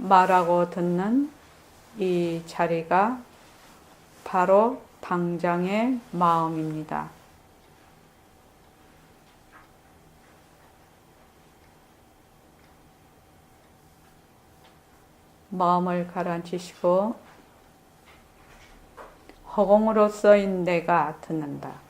말하고 듣는 이 자리가 바로 당장의 마음입니다. 마음을 가라앉히시고 허공으로서인 내가 듣는다.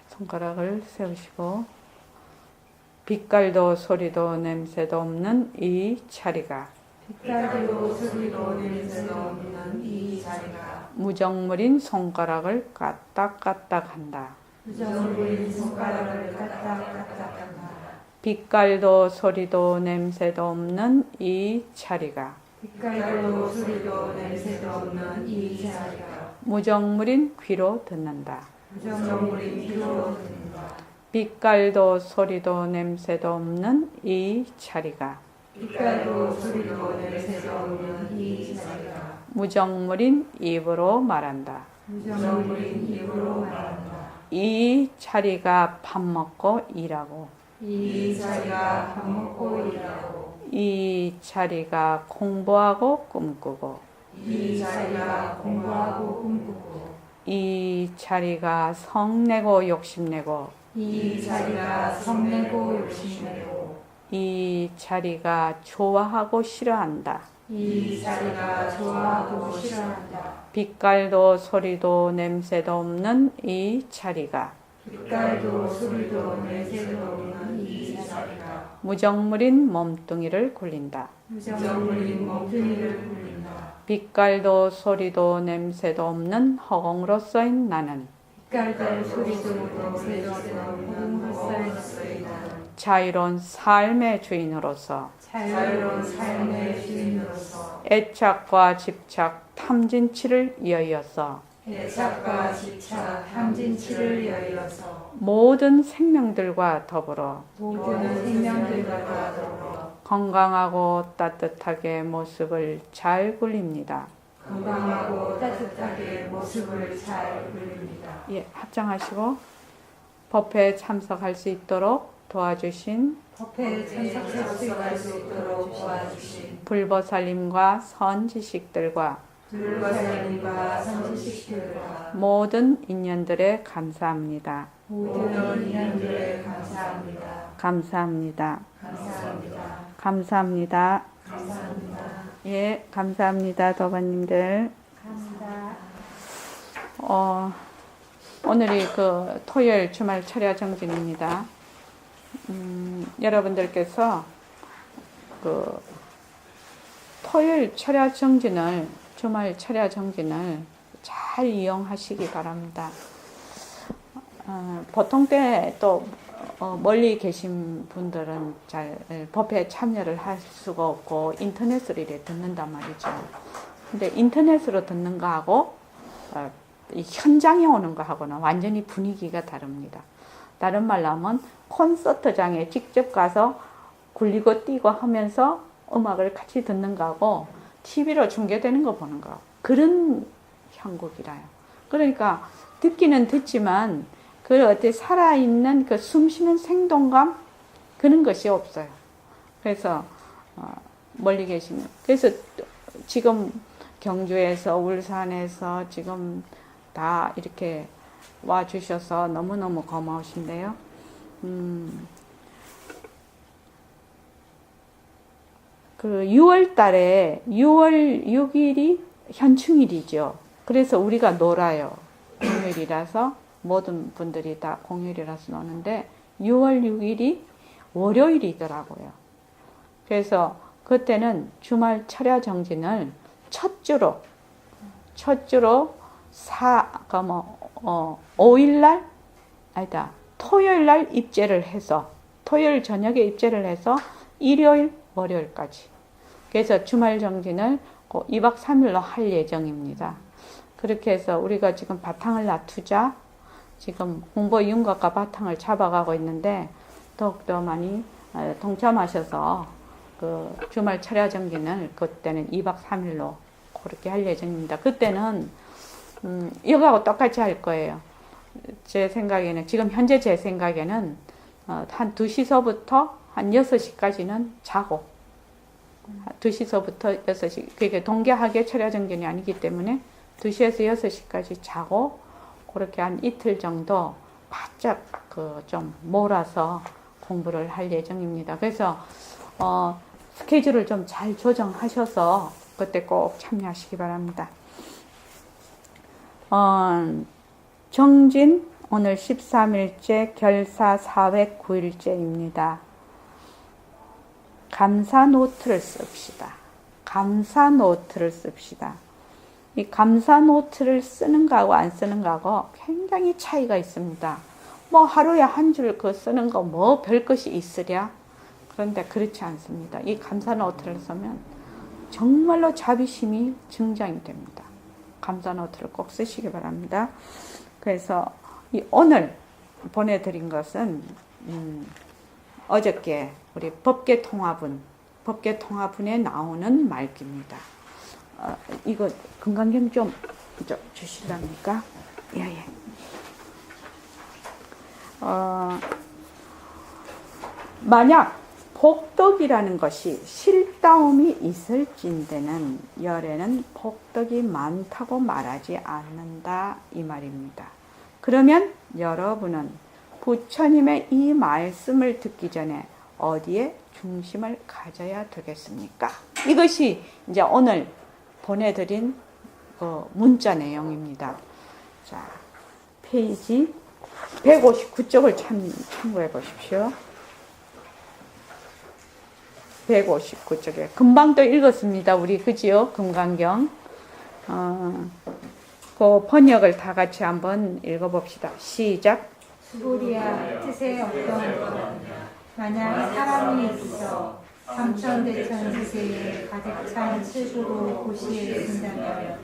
손가락을 세우시고 빛깔도 소리도 냄새도 없는 이 자리가 빛깔도 소리도 냄새도 없는 이 자리가 무정물인 손가락을 까딱까딱 한다. 무정물인 손가락을 까딱까딱한다. 빛깔도 소리도 냄새도 없는 이 자리가 빛깔도 소리도 냄새도 없는 이 자리가 무정물인 귀로 듣는다. 무정물인 귀로 듣는다. 빛깔도 소리도 냄새도 없는 이 자리가 빛깔도 소리도 냄새도 없는 이 자리가 무정물인 입으로 말한다. 무정물인 입으로 말한다. 이 자리가 밥 먹고 일하고 이 자리가 밥 먹고 일하고 이 자리가 공부하고 꿈꾸고 이 자리가 공부하고 꿈꾸고 이 자리가 성내고 욕심내고 이 자리가 성내고 욕심내고 이 자리가 좋아하고 싫어한다. 이 자리가 좋아하고 싫어한다. 빛깔도 소리도 냄새도 없는 이 자리가 빛깔도 소리도 냄새도 없는 이 자리가 무정물인 몸뚱이를 굴린다. 무정물인 몸뚱이를 굴린다. 빛깔도 소리도 냄새도 없는 허공으로서인 나는 빛깔도 소리도 냄새도 없는 헛살이다. 자유로운 삶의 주인으로서 자유로운 삶의 주인으로서 애착과 집착, 탐진치를 이어서 애착과 집착, 탐진치를 여의어서 모든 생명들과 더불어 모든 생명들과 더불어 건강하고 따뜻하게 모습을 잘 굴립니다. 건강하고 따뜻하게 모습을 잘 굴립니다. 예, 합장하시고 법회에 참석할 수 있도록 도와주신 법회에 참석할 수 있도록 도와주신 불보살님과 선지식들과 불보살님과 선지식들과 모든 인연들에 감사합니다. 모든 인연들에 감사합니다. 감사합니다. 감사합니다. 감사합니다. 감사합니다. 예, 감사합니다. 도반님들. 감사합니다. 오늘이 그 토요일 주말 철야 정진입니다. 여러분들께서 그 토요일 철야 정진을, 주말 철야 정진을 잘 이용하시기 바랍니다. 보통 때 또 멀리 계신 분들은 잘 법회에 참여를 할 수가 없고 인터넷으로 이렇게 듣는단 말이죠. 근데 인터넷으로 듣는 거하고 이 현장에 오는 거하고는 완전히 분위기가 다릅니다. 다른 말로 하면 콘서트장에 직접 가서 굴리고 뛰고 하면서 음악을 같이 듣는 거하고 TV로 중계되는 거 보는 거 그런 형국이라요. 그러니까 듣기는 듣지만 그 어때 살아있는 그 숨쉬는 생동감 그런 것이 없어요. 그래서 멀리 계시는 그래서 지금 경주에서 울산에서 지금 다 이렇게 와 주셔서 너무너무 고마우신데요. 그 6월 달에 6월 6일이 현충일이죠. 그래서 우리가 놀아요. 공휴일이라서 모든 분들이 다 공휴일이라서 노는데 6월 6일이 월요일이더라고요. 그래서 그때는 주말 철야 정진을 첫 주로 5일날 아니다 토요일날 입제를 해서 토요일 저녁에 입제를 해서 일요일 월요일까지 그래서 주말 정진을 2박 3일로 할 예정입니다. 그렇게 해서 우리가 지금 바탕을 놔두자. 지금 홍보 윤곽과 바탕을 잡아가고 있는데 더욱더 많이 동참하셔서 그 주말 철야 정기는 그때는 2박 3일로 그렇게 할 예정입니다. 그때는 이거하고 똑같이 할 거예요. 제 생각에는 지금 현재 제 생각에는 한 2시서부터 한 6시까지는 자고 2시서부터 6시 그게 동계하계 철야 정기는 아니기 때문에 2시에서 6시까지 자고 그렇게 한 이틀 정도 바짝 좀 몰아서 공부를 할 예정입니다. 그래서 스케줄을 좀 잘 조정하셔서 그때 꼭 참여하시기 바랍니다. 정진 오늘 13일째 결사 4회 9일째입니다. 감사 노트를 씁시다. 감사 노트를 씁시다. 이 감사 노트를 쓰는 거하고 안 쓰는 거하고 굉장히 차이가 있습니다. 뭐 하루에 한 줄 쓰는 거 뭐 별 것이 있으랴? 그런데 그렇지 않습니다. 이 감사 노트를 쓰면 정말로 자비심이 증장이 됩니다. 감사 노트를 꼭 쓰시기 바랍니다. 그래서 오늘 보내드린 것은 어저께 우리 법계통화분에 나오는 말기입니다. 이거 금강경 좀 주실랍니까? 예. 만약 복덕이라는 것이 실다움이 있을진대는 열에는 복덕이 많다고 말하지 않는다 이 말입니다. 그러면 여러분은 부처님의 이 말씀을 듣기 전에 어디에 중심을 가져야 되겠습니까? 이것이 이제 오늘 보내드린 문자 내용입니다. 자, 페이지 159쪽을 참고해 보십시오. 159쪽에 금방 또 읽었습니다. 우리 그지요? 금강경. 그 번역을 다 같이 한번 읽어봅시다. 시작. 수고리야 뜻에 어떤 만약 사람이 있어 삼천대천 세계에 가득 찬 슬프로 고시에 든다면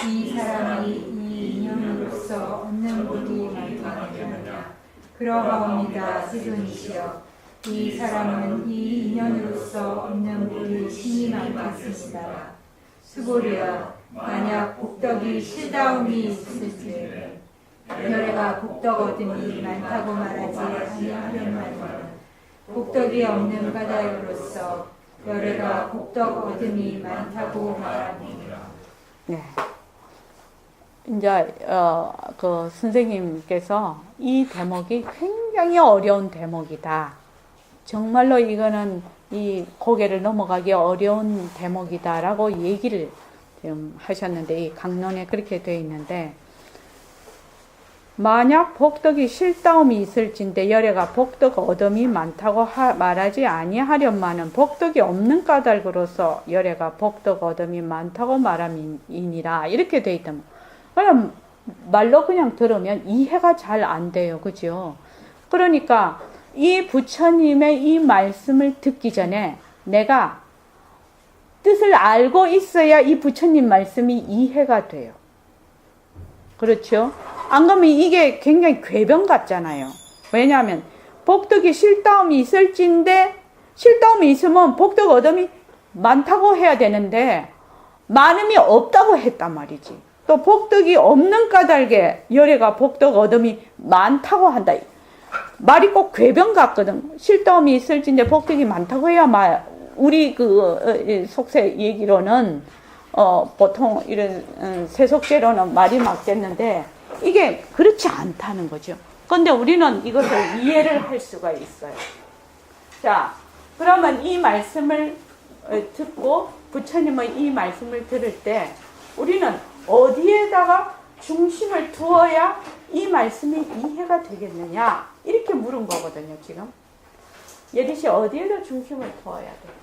이 사람이 이 인연으로서 얻는 복이 많겠느냐. 그러하옵니다. 지존이시여 이 사람은 이 인연으로서 얻는 복이 심히 많겠습니다. 수고리야 만약 복덕이 실다움이 있을지 열애가 복덕 얻음이 많다고 말하지 아니하려면 복덕이 없는 까닭으로서 열애가 복덕 얻음이 많다고 말합니다. 네. 이제 그 선생님께서 이 대목이 굉장히 어려운 대목이다. 정말로 이거는 이 고개를 넘어가기 어려운 대목이다라고 얘기를 지금 하셨는데 이 강론에 그렇게 되어 있는데 만약 복덕이 실다움이 있을진데 열애가 복덕 얻음이 많다고 말하지 아니하련마는 복덕이 없는 까닭으로서 열애가 복덕 얻음이 많다고 말함이니라 이렇게 되어 있다. 그럼 말로 그냥 들으면 이해가 잘 안 돼요. 그죠? 그러니까 이 부처님의 이 말씀을 듣기 전에 내가 뜻을 알고 있어야 이 부처님 말씀이 이해가 돼요. 그렇죠? 안 그러면 이게 굉장히 궤변 같잖아요. 왜냐하면 복덕이 실다움이 있을진데 실다움이 있으면 복덕 얻음이 많다고 해야 되는데 많음이 없다고 했단 말이지. 또 복덕이 없는 까닭에 열애가 복덕 얻음이 많다고 한다. 말이 꼭 궤변 같거든. 실다움이 있을진데 복덕이 많다고 해야 우리 속세 얘기로는 보통 이런 세속제로는 말이 맞겠는데 이게 그렇지 않다는 거죠. 그런데 우리는 이것을 이해를 할 수가 있어요. 자, 그러면 이 말씀을 듣고 부처님의 이 말씀을 들을 때 우리는 어디에다가 중심을 두어야 이 말씀이 이해가 되겠느냐 이렇게 물은 거거든요. 지금 예리씨 어디에다 중심을 두어야 돼?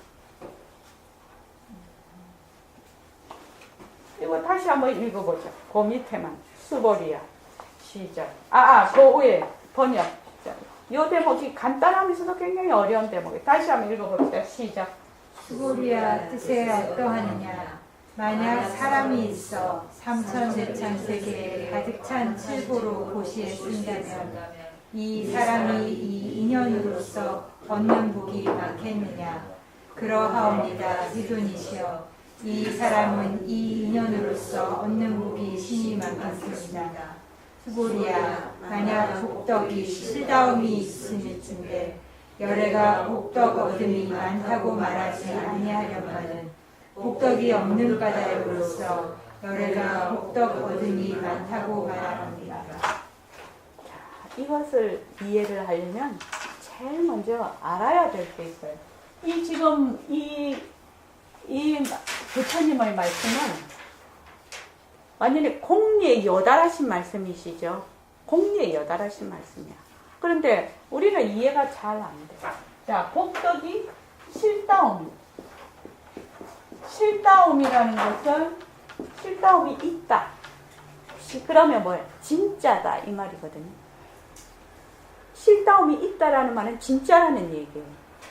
이거 다시 한번 읽어보죠. 그 밑에만 수보리야 시작. 그 위에 번역. 이 대목이 간단하면서도 굉장히 어려운 대목이 다시 한번 읽어봅시다. 시작. 수고리야 뜻에 어떠하느냐. 만약 사람이 있어 삼천대천세계에 가득 찬 칠보로 고시에 쓴다면 이 사람이 이 인연으로서 얻는 복이 많겠느냐. 그러하옵니다. 디도니시여, 이 사람은 이 인연으로서 얻는 복이 심히 많겠습니다. 수고리야, 만약 복덕이 실다움이 있음일진데 열애가 복덕 얻음이 많다고 말하지 아니하려거든 복덕이 없는 까닭으로서 열애가 복덕 얻음이 많다고 말합니다. 이것을 이해를 하려면 제일 먼저 알아야 될 게 있어요. 지금 이 부처님의 말씀은 완전히 공리에 여달하신 말씀이시죠. 공리에 여달하신 말씀이야. 그런데 우리는 이해가 잘 안 돼. 자, 복덕이 실다움. 실다움이라는 것은 실다움이 있다. 그러면 뭐예요? 진짜다 이 말이거든요. 실다움이 있다라는 말은 진짜라는 얘기예요.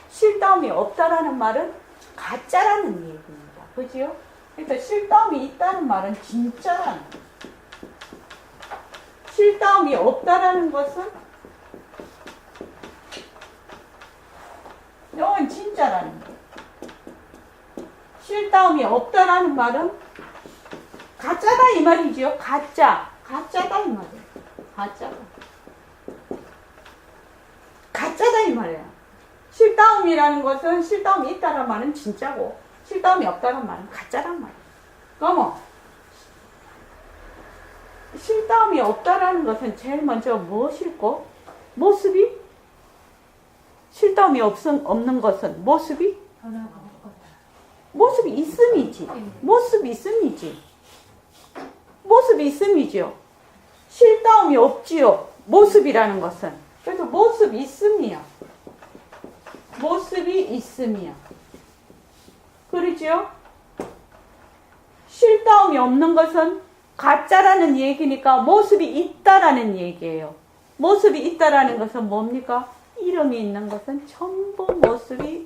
실다움이 없다라는 말은 가짜라는 얘기입니다. 그죠? 그래서 실다움이 있다는 말은 진짜라는 거예요. 실다움이 없다라는 것은 이건 진짜라는 거예요. 실다움이 없다라는 말은 가짜다 이 말이죠. 가짜다 이 말이에요. 가짜다 이 말이에요. 실다움이라는 것은 실다움이 있다는 말은 진짜고 실다움이 없다는 말은 가짜란 말이에요. 그러면 실다움이 없다라는 것은 제일 먼저 무엇일고? 모습이? 실다움이 없는 것은 모습이? 모습이 있음이지. 모습이 있음이지. 모습이 있음이죠. 실다움이 없지요. 모습이라는 것은. 그래서 모습이 있음이야. 모습이 있음이야. 그러죠? 실다움이 없는 것은 가짜라는 얘기니까 모습이 있다라는 얘기예요. 모습이 있다라는 것은 뭡니까? 이름이 있는 것은 전부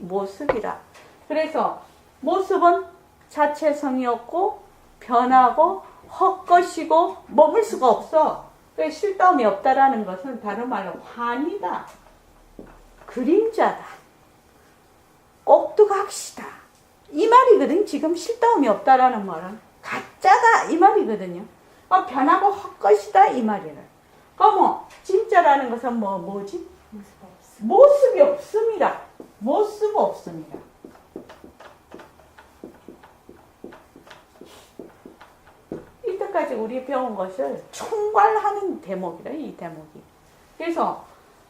모습이라. 그래서 모습은 자체성이 없고 변하고 헛것이고 머물 수가 없어. 실다움이 없다라는 것은 다른 말로 환이다. 그림자다. 꼭두각시다. 이 말이거든. 지금 실다움이 없다라는 말은 가짜다 이 말이거든요. 변하고 헛것이다 이 말이래. 그럼 진짜라는 것은 뭐지? 모습이 없습니다. 모습 없습니다. 이때까지 우리 배운 것을 총괄하는 대목이라 이 대목이. 그래서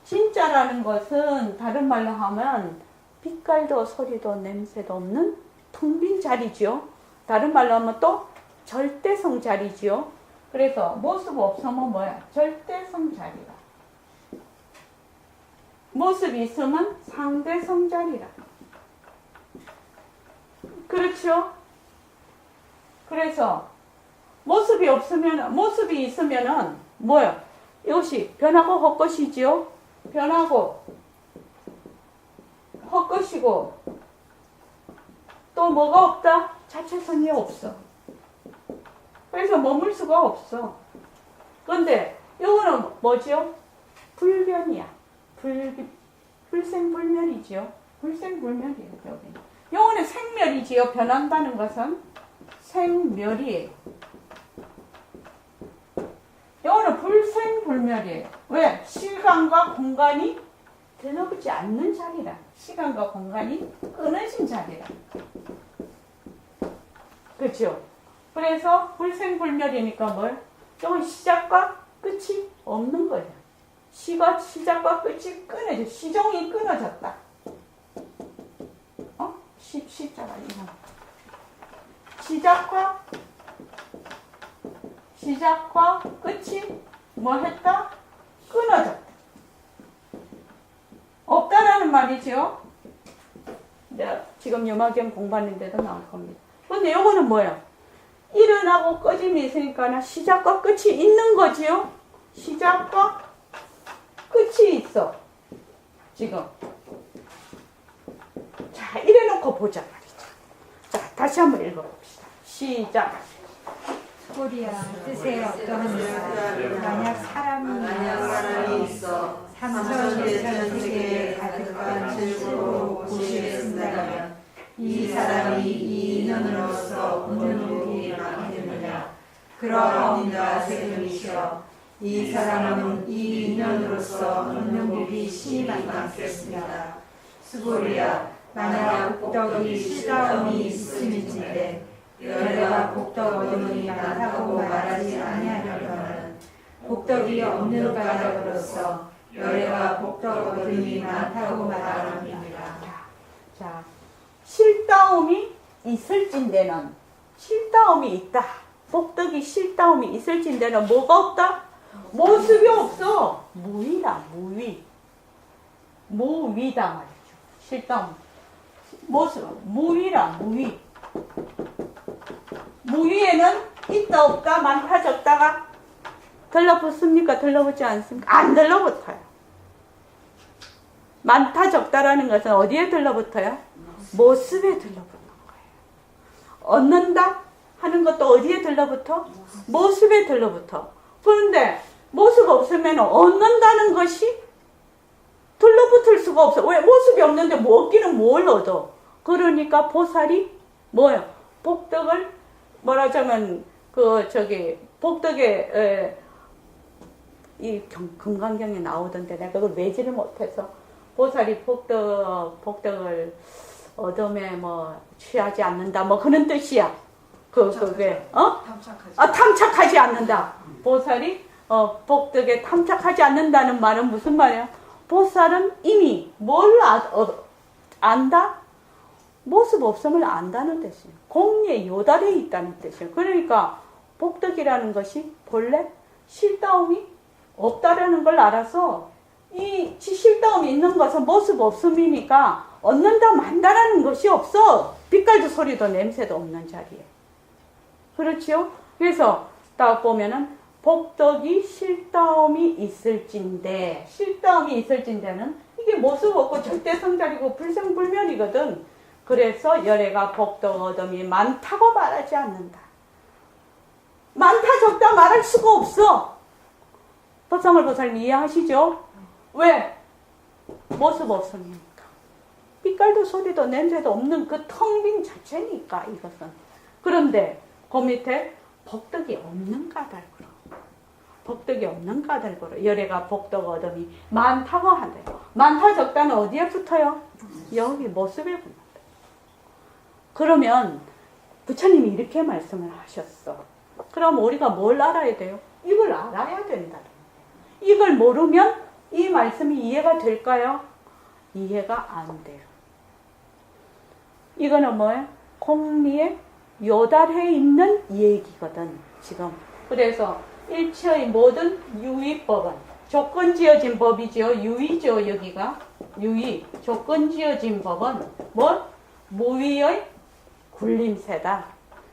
진짜라는 것은 다른 말로 하면 빛깔도 소리도 냄새도 없는 텅 빈 자리죠. 다른 말로 하면 또 절대성 자리죠. 그래서 모습 없으면 뭐야? 절대성 자리라. 모습이 있으면 상대성 자리라. 그렇죠? 그래서 모습이 있으면은 뭐야? 이것이 변하고 헛것이지요. 변하고 헛것이고 또 뭐가 없다? 자체성이 없어. 그래서 머물 수가 없어. 그런데 이거는 뭐죠? 불변이야. 불생불멸이지요. 불생불멸이에요. 여기는. 이거는 생멸이지요. 변한다는 것은 생멸이에요. 이거는 불생불멸이에요. 왜? 시간과 공간이 드러붙지 않는 자리라. 시간과 공간이 끊어진 자리라. 그렇죠? 그래서 불생불멸이니까 뭘? 이건 시작과 끝이 없는 거예요. 시작과 끝이 끊어져. 시종이 끊어졌다. 시자가 이거. 시작과 끝이 뭐 했다? 끊어졌다. 없다라는 말이죠. 내가 지금 요마경 공부하는데도 나올 겁니다. 근데 요거는 뭐야? 일어나고 꺼짐이 있으니까 시작과 끝이 있는 거지요? 시작과 끝이 있어. 지금. 자, 이래놓고 보자 말이죠. 자, 다시 한번 읽어봅시다. 시작. 소리야 뜻에 어떠하니까 만약 사람이 있어 삼천대천 세계에 가득한 질고로 고시를 쓴다면 이 사람이 이 인연으로서 얻는 복이 많겠느냐. 그러하오니라 세금이시여 이 사람은 이 인연으로서 얻는 복이 심히 많겠습니다. 수고리야 만약 복덕이 시다움이 있음인지데 열애가 복덕 얻음이 많다고 말하지 아니하려거는 복덕이 없는 까닭으로서 열애가 복덕 얻음이 많다고 말합니다. 자, 실다움이 있을진대는 실다움이 있다. 복덕이 실다움이 있을진대는 뭐가 없다? 모습이 없어. 무위다, 무위. 무위다 말이죠. 실다움. 모습, 무위라, 무위. 무위에는 있다, 없다, 많다, 적다가 들러붙습니까? 들러붙지 않습니까? 안 들러붙어요. 많다, 적다라는 것은 어디에 들러붙어요? 모습에 들러붙는 거예요. 얻는다 하는 것도 어디에 들러붙어? 모습에 들러붙어. 그런데 모습 없으면 얻는다는 것이 들러붙을 수가 없어. 왜? 모습이 없는데 뭐 얻기는 뭘 얻어? 그러니까 보살이 뭐예요? 복덕을 말하자면 복덕에 이 금강경에 나오던데 내가 그걸 외지를 못해서 보살이 복덕을 얻음에 뭐 취하지 않는다 뭐 그런 뜻이야. 그게 탐착하지 않는다. 보살이 복덕에 탐착하지 않는다는 말은 무슨 말이야? 보살은 이미 뭘 안다? 모습 없음을 안다는 뜻이에요. 공리에 요달해 있다는 뜻이에요. 그러니까 복덕이라는 것이 본래 실다움이 없다라는 걸 알아서 이 실다움이 있는 것은 모습 없음이니까 얻는다 만다라는 것이 없어. 빛깔도 소리도 냄새도 없는 자리에. 그렇지요? 그래서 딱 보면은 복덕이 실다움이 있을진데 실다움이 있을진데는 이게 모습 없고 절대성자리고 불생불멸이거든. 그래서 열애가 복덕 얻음이 많다고 말하지 않는다. 많다 적다 말할 수가 없어. 법상을 보살님 이해하시죠? 왜? 모습 없으니까. 빛깔도 소리도 냄새도 없는 그 텅 빈 자체니까 이것은. 그런데 그 밑에 복덕이 없는 까닭으로 복덕이 없는 까닭으로 열애가 복덕 얻음이 많다고 한대요. 많다 적다는 어디에 붙어요? 여기 모습에 붙는다. 그러면 부처님이 이렇게 말씀을 하셨어. 그럼 우리가 뭘 알아야 돼요? 이걸 알아야 된다. 이걸 모르면 이 말씀이 이해가 될까요? 이해가 안 돼요. 이거는 뭐예요? 공리에 요달해 있는 얘기거든, 지금. 그래서 일체의 모든 유의법은 조건 지어진 법이죠. 유의죠, 여기가. 유의. 조건 지어진 법은 뭐? 무위의 굴림새다.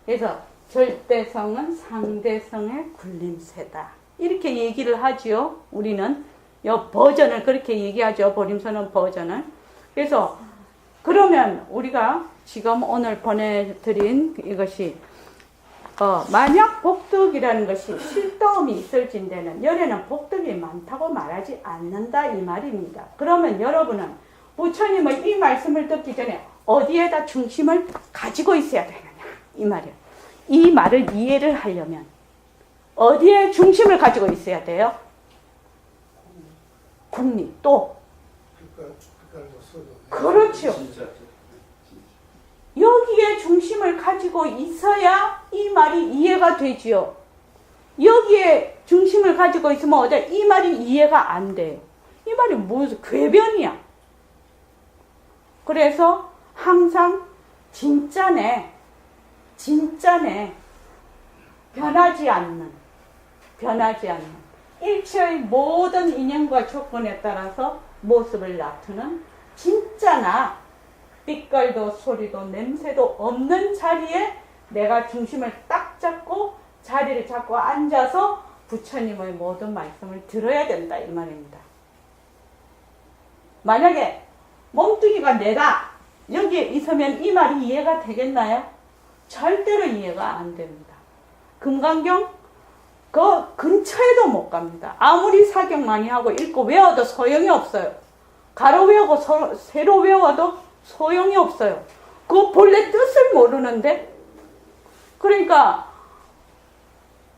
그래서 절대성은 상대성의 굴림새다. 이렇게 얘기를 하지요. 우리는 요 버전을 그렇게 얘기하죠. 보림서는 버전을. 그래서 그러면 우리가 지금 오늘 보내드린 이것이 만약 복덕이라는 것이 실다움이 있을진대는 열애는 복덕이 많다고 말하지 않는다 이 말입니다. 그러면 여러분은 부처님의 이 말씀을 듣기 전에 어디에다 중심을 가지고 있어야 되느냐 이 말이에요. 이 말을 이해를 하려면 어디에 중심을 가지고 있어야 돼요? 공리 또 그렇죠. 여기에 중심을 가지고 있어야 이 말이 이해가 되지요. 여기에 중심을 가지고 있으면 어때? 이 말이 이해가 안 돼요. 이 말이 무슨 궤변이야. 그래서 항상 진짜네 변하지 않는 일체의 모든 인연과 조건에 따라서 모습을 나타내는 진짜나 빛깔도 소리도 냄새도 없는 자리에 내가 중심을 딱 잡고 자리를 잡고 앉아서 부처님의 모든 말씀을 들어야 된다 이 말입니다. 만약에 몸뚱이가 내가 여기에 있으면 이 말이 이해가 되겠나요? 절대로 이해가 안 됩니다. 금강경 그 근처에도 못 갑니다. 아무리 사경 많이 하고 읽고 외워도 소용이 없어요. 가로 외우고 세로 외워도 소용이 없어요. 그 본래 뜻을 모르는데, 그러니까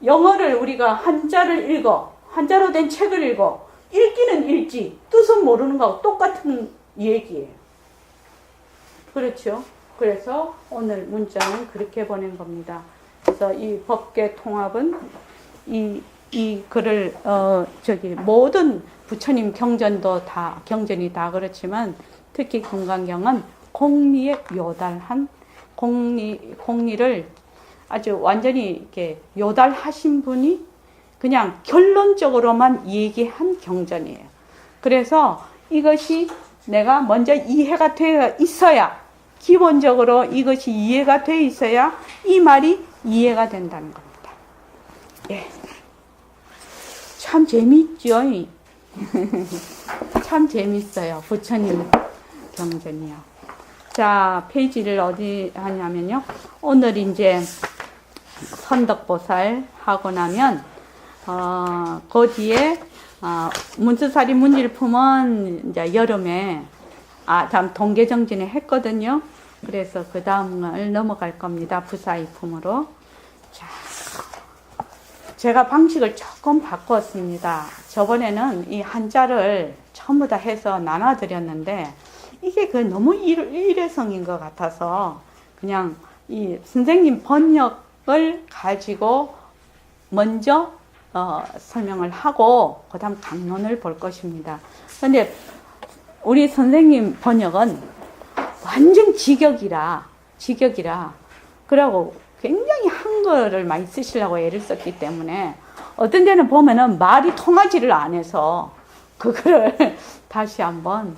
영어를 우리가 한자를 읽어, 한자로 된 책을 읽어, 읽기는 읽지 뜻은 모르는 거하고 똑같은 얘기예요. 그렇죠? 그래서 오늘 문자는 그렇게 보낸 겁니다. 그래서 이 법계 통합은 이 글을 모든 부처님 경전도 다 경전이 다 그렇지만 특히 금강경은 공리에 요달한 공리를 아주 완전히 이렇게 요달하신 분이 그냥 결론적으로만 얘기한 경전이에요. 그래서 이것이 내가 먼저 이해가 되어 있어야, 기본적으로 이것이 이해가 되어 있어야 이 말이 이해가 된다는 겁니다. 예. 참 재밌죠? 참 재밌어요. 부처님 경전이요. 자, 페이지를 어디 하냐면요. 오늘 이제 선덕보살 하고 나면, 그 뒤에, 문수사리 문질품은 이제 여름에, 다음 동계정진에 했거든요. 그래서 그 다음을 넘어갈 겁니다. 부사이품으로. 자, 제가 방식을 조금 바꿨습니다. 저번에는 이 한자를 전부 다 해서 나눠드렸는데, 이게 너무 일회성인 것 같아서, 그냥 이 선생님 번역을 가지고 먼저 설명을 하고 그 다음 강론을 볼 것입니다. 그런데 우리 선생님 번역은 완전 직역이라 그러고 굉장히 한글을 많이 쓰시려고 애를 썼기 때문에 어떤 데는 보면은 말이 통하지를 않아서 그거를 다시 한번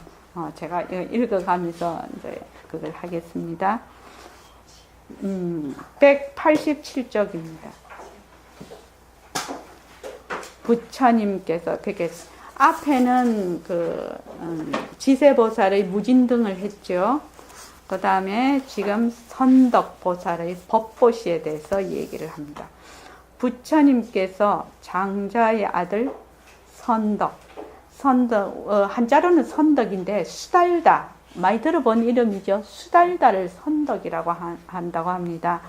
제가 읽어가면서 이제 그걸 하겠습니다. 187쪽입니다. 부처님께서 그게 앞에는 지세보살의 무진등을 했죠. 그 다음에 지금 선덕보살의 법보시에 대해서 얘기를 합니다. 부처님께서 장자의 아들 선덕, 한자로는 선덕인데 수달다, 많이 들어본 이름이죠. 수달다를 선덕이라고 한다고 합니다.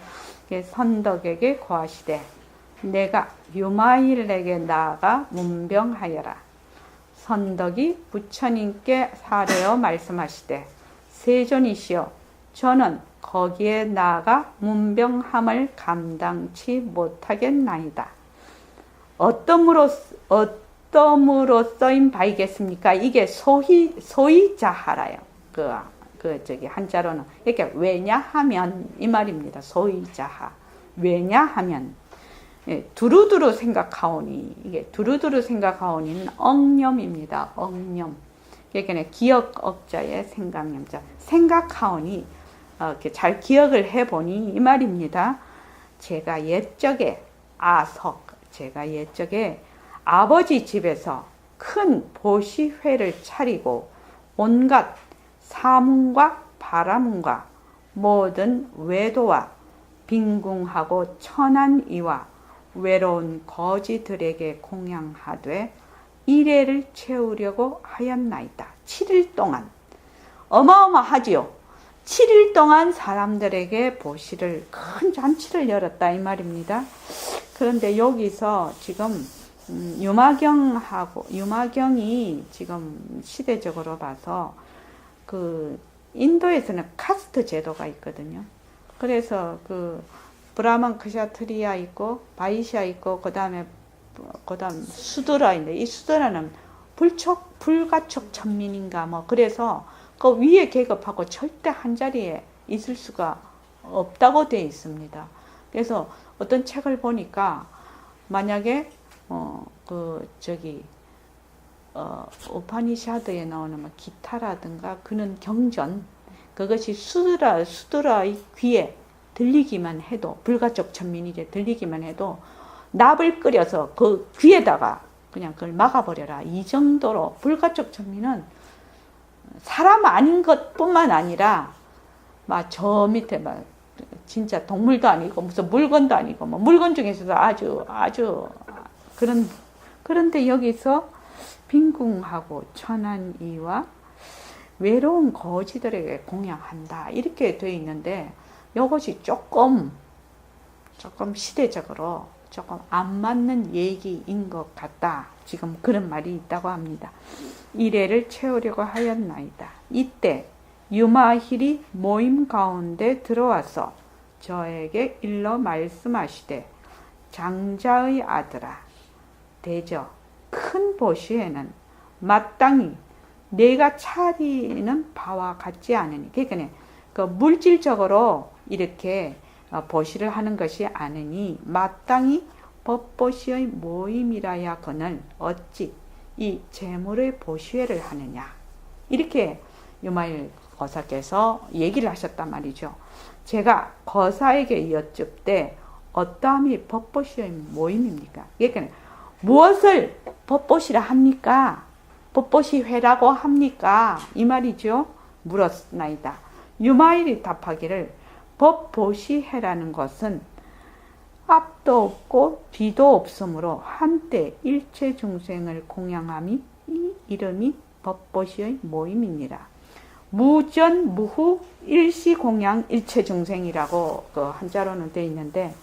선덕에게 고하시되 내가 유마일에게 나아가 문병하여라. 선덕이 부처님께 사례어 말씀하시되 세존이시여 저는 거기에 나아가 문병함을 감당치 못하겠나이다. 어떠므로써인 바이겠습니까? 이게 소이자하라요. 한자로는 이렇게 왜냐하면 이 말입니다. 소이자하. 왜냐하면 두루두루 생각하오니, 이게 두루두루 생각하오니는 억념입니다. 억념. 그러니까 기억 억자의 생각념자. 생각하오니 이렇게 잘 기억을 해보니 이 말입니다. 제가 옛적에 아버지 집에서 큰 보시회를 차리고 온갖 사문과 바라문과 모든 외도와 빈궁하고 천한 이와 외로운 거지들에게 공양하되 일회를 채우려고 하였나이다. 7일 동안 어마어마하지요. 7일 동안 사람들에게 보시를 큰 잔치를 열었다 이 말입니다. 그런데 여기서 지금 유마경이 지금 시대적으로 봐서 인도에서는 카스트 제도가 있거든요. 그래서 브라만 크샤트리아 있고 바이시아 있고 그다음 수드라인데 이 수드라는 불가촉 천민인가 그래서 그 위에 계급하고 절대 한 자리에 있을 수가 없다고 되어 있습니다. 그래서 어떤 책을 보니까 만약에 오파니샤드에 나오는 기타라든가 그는 경전 그것이 수드라의 귀에 들리기만 해도 불가촉 천민이제 들리기만 해도 납을 끓여서 그 귀에다가 그냥 그걸 막아버려라. 이 정도로 불가촉 천민은 사람 아닌 것뿐만 아니라 저 밑에 진짜 동물도 아니고 무슨 물건도 아니고 뭐 물건 중에서도 아주 그런데 여기서 빈궁하고 천한 이와 외로운 거지들에게 공양한다 이렇게 되어 있는데 이것이 조금 시대적으로 조금 안 맞는 얘기인 것 같다. 지금 그런 말이 있다고 합니다. 이래를 채우려고 하였나이다. 이때 유마힐이 모임 가운데 들어와서 저에게 일러 말씀하시되 장자의 아들아 대저 큰 보시에는 마땅히 내가 차리는 바와 같지 않으니 그러니까 그 물질적으로 이렇게 보시를 하는 것이 아니니 마땅히 법보시의 모임이라야거늘 어찌 이 재물의 보시회를 하느냐 이렇게 유마일 거사께서 얘기를 하셨단 말이죠. 제가 거사에게 여쭙되 어떠함이 법보시의 모임입니까? 그러니까 무엇을 법보시라 합니까? 법보시회라고 합니까? 이 말이죠. 물었나이다. 유마일이 답하기를 법보시회라는 것은 앞도 없고 뒤도 없으므로 한때 일체 중생을 공양함이 이 이름이 법보시의 모임이니라. 무전 무후 일시 공양 일체 중생이라고 그 한자로는 되어 있는데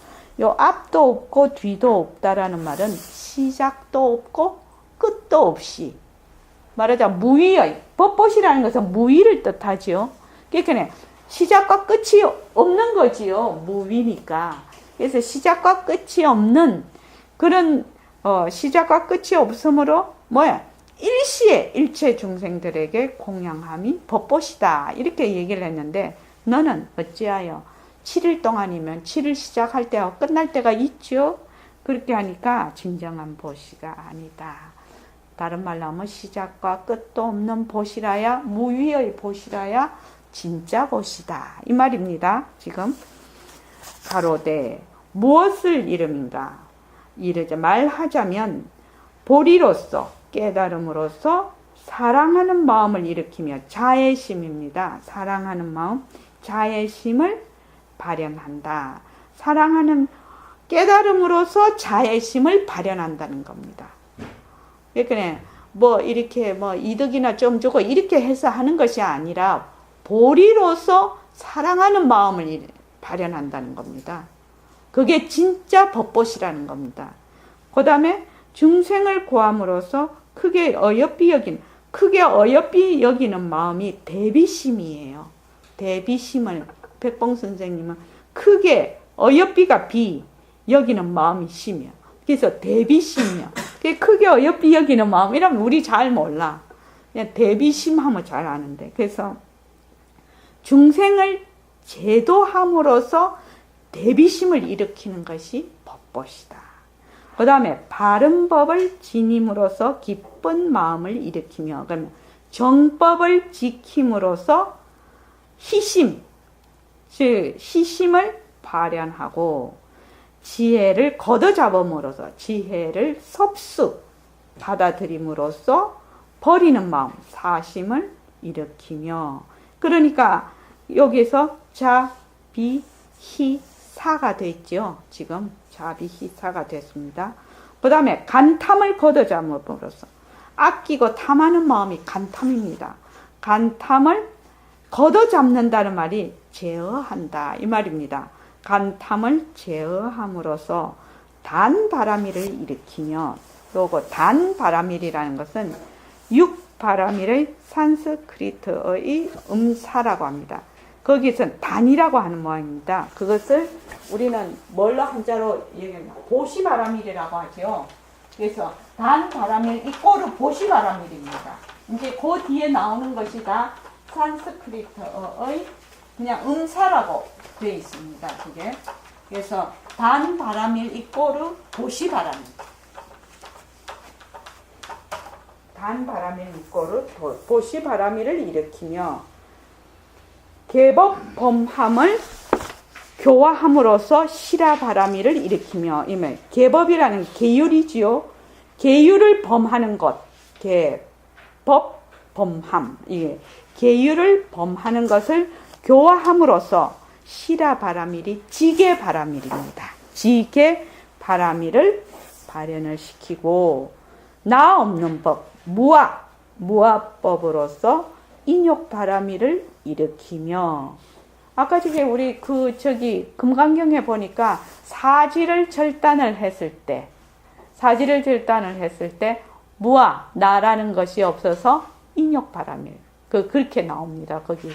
요 앞도 없고 뒤도 없다라는 말은 시작도 없고 끝도 없이 말하자 무위의 법보시라는 것은 무위를 뜻하지요. 그러니까 시작과 끝이 없는 거지요. 무위니까. 그래서 시작과 끝이 없는 그런 시작과 끝이 없으므로 일시에 일체 중생들에게 공양함이 법보시다 이렇게 얘기를 했는데 너는 어찌하여 7일 동안이면 7일 시작할 때와 끝날 때가 있죠. 그렇게 하니까 진정한 보시가 아니다. 다른 말로 하면 시작과 끝도 없는 보시라야 무위의 보시라야 진짜 보시다 이 말입니다. 지금 가로되 무엇을 이름인가 이르자 말하자면 보리로서 깨달음으로써 사랑하는 마음을 일으키며 자애심입니다. 사랑하는 마음 자애심을 발현한다. 사랑하는 깨달음으로써 자애심을 발현한다는 겁니다. 그러니까 이렇게 이득이나 좀 주고 이렇게 해서 하는 것이 아니라 보리로서 사랑하는 마음을 발현한다는 겁니다. 그게 진짜 법보시라는 겁니다. 그 다음에 중생을 구함으로써 크게 어여삐 여기는 마음이 대비심이에요. 대비심을 백봉 선생님은 크게 어여삐가 비 여기는 마음이 심이요. 그래서 대비심이요. 크게 어여삐 여기는 마음이라면 우리 잘 몰라. 그냥 대비심 하면 잘 아는데. 그래서 중생을 제도함으로써 대비심을 일으키는 것이 법보시다. 그 다음에 바른 법을 지님으로써 기쁜 마음을 일으키며 그러면 정법을 지킴으로써 희심, 즉 희심을 발현하고 지혜를 걷어잡음으로써 지혜를 섭수 받아들임으로써 버리는 마음, 사심을 일으키며 그러니까 여기서 자, 비, 희, 사가 됐죠. 지금 자비희사가 됐습니다. 그 다음에 간탐을 걷어잡음으로써 아끼고 탐하는 마음이 간탐입니다. 간탐을 걷어잡는다는 말이 제어한다 이 말입니다. 간탐을 제어함으로써 단바라밀을 일으키며 또 단바라밀이라는 것은 육바라밀의 산스크리트의 음사라고 합니다. 거기서는 단이라고 하는 모양입니다. 그것을 우리는 뭘로 한자로 얘기합니다. 보시바라밀이라고 하죠. 그래서 단바라밀 이꼬르 보시바라밀입니다. 이제 그 뒤에 나오는 것이 다 산스크리트어의 그냥 음사라고 되어 있습니다. 그게. 그래서 단바라밀 이꼬르 보시바라밀. 단바라밀 이꼬르 보시바라밀을 일으키며 개법 범함을 교화함으로써 시라바라밀을 일으키며 개법이라는 계율이지요. 계율을 범하는 것, 개법 범함, 계율을 범하는 것을 교화함으로써 시라 바라밀이 지게 바라밀입니다. 지게 바라밀을 발현을 시키고 나 없는 법 무아법으로서 인욕 바라밀을 일으키며 아까 우리 금강경에 보니까 사지를 절단을 했을 때 무아 나라는 것이 없어서 인욕 바라밀 그렇게 나옵니다. 거기